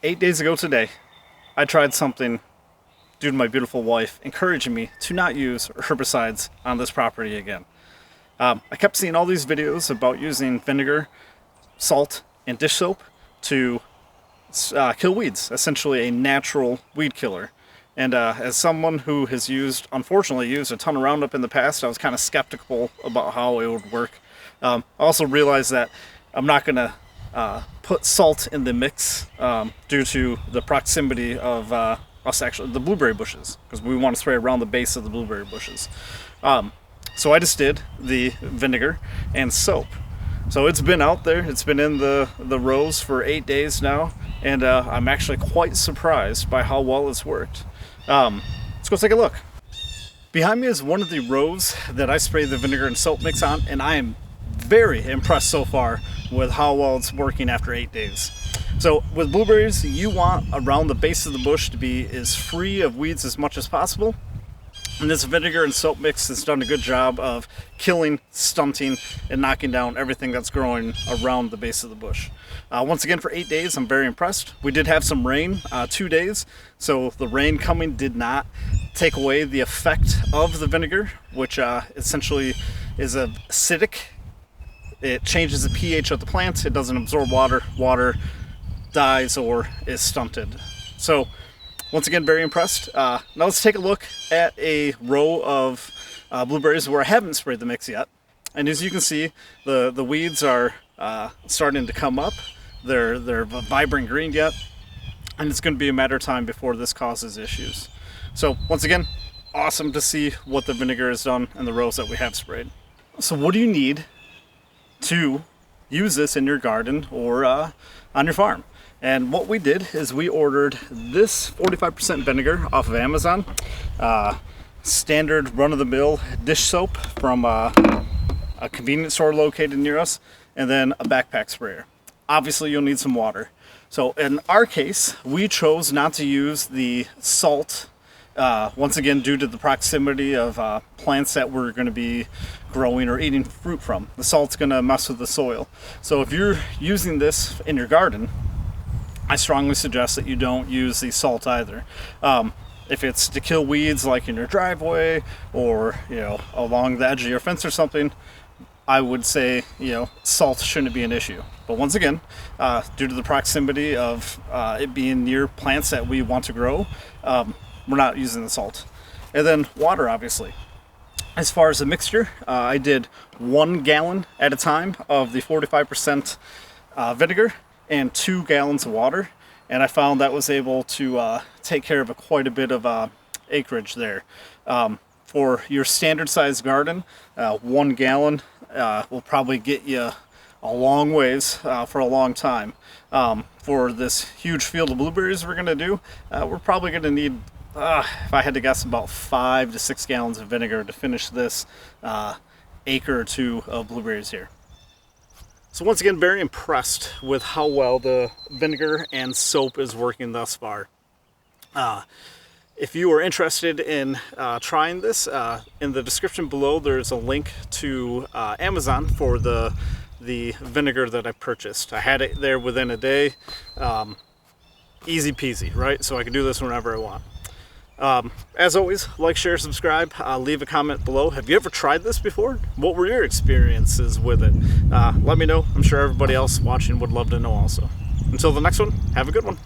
8 days ago today, I tried something due to my beautiful wife encouraging me to not use herbicides on this property again. I kept seeing all these videos about using vinegar, salt, and dish soap to kill weeds, essentially a natural weed killer. And as someone who has unfortunately used a ton of Roundup in the past, I was kind of skeptical about how it would work. I also realized that I'm not going to put salt in the mix due to the proximity of the blueberry bushes, because we want to spray around the base of the blueberry bushes. So I just did the vinegar and soap. So it's been out there, it's been in the rows for 8 days now, and I'm actually quite surprised by how well it's worked. Let's go take a look. Behind me is one of the rows that I sprayed the vinegar and soap mix on, and I am very impressed so far with how well it's working after 8 days. So with blueberries, you want around the base of the bush to be as free of weeds as much as possible. And this vinegar and soap mix has done a good job of killing, stunting, and knocking down everything that's growing around the base of the bush. Once again, for 8 days, I'm very impressed. We did have some rain 2 days, so the rain coming did not take away the effect of the vinegar, which essentially is acidic. It changes the pH of the plant. It doesn't absorb water. Water dies or is stunted. So once again, very impressed. Now let's take a look at a row of blueberries where I haven't sprayed the mix yet. And as you can see, the weeds are starting to come up. They're vibrant green yet, and it's going to be a matter of time before this causes issues. So once again, awesome to see what the vinegar has done in the rows that we have sprayed. So what do you need to use this in your garden or on your farm? And what we did is we ordered this 45% vinegar off of Amazon, standard run-of-the-mill dish soap from a convenience store located near us, and then a backpack sprayer. Obviously you'll need some water. So in our case, we chose not to use the salt, once again due to the proximity of plants that we're going to be growing or eating fruit from. The salt's going to mess with the soil. So if you're using this in your garden, I strongly suggest that you don't use the salt either. If it's to kill weeds like in your driveway or along the edge of your fence or something, I would say salt shouldn't be an issue. But once again, due to the proximity of it being near plants that we want to grow, we're not using the salt. And then water, obviously. As far as the mixture, I did 1 gallon at a time of the 45% vinegar and 2 gallons of water, and I found that was able to take care of quite a bit of acreage there. For your standard sized garden, 1 gallon will probably get you a long ways for a long time. For this huge field of blueberries we're going to do, we're probably going to need, if I had to guess, about 5 to 6 gallons of vinegar to finish this acre or two of blueberries here. So once again, very impressed with how well the vinegar and soap is working thus far. If you are interested in trying this, in the description below there's a link to Amazon for the vinegar that I purchased. I had it there within a day. Easy peasy, right? So I can do this whenever I want. As always, like, share, subscribe, leave a comment below. Have you ever tried this before? What were your experiences with it? Let me know. I'm sure everybody else watching would love to know also. Until the next one, have a good one.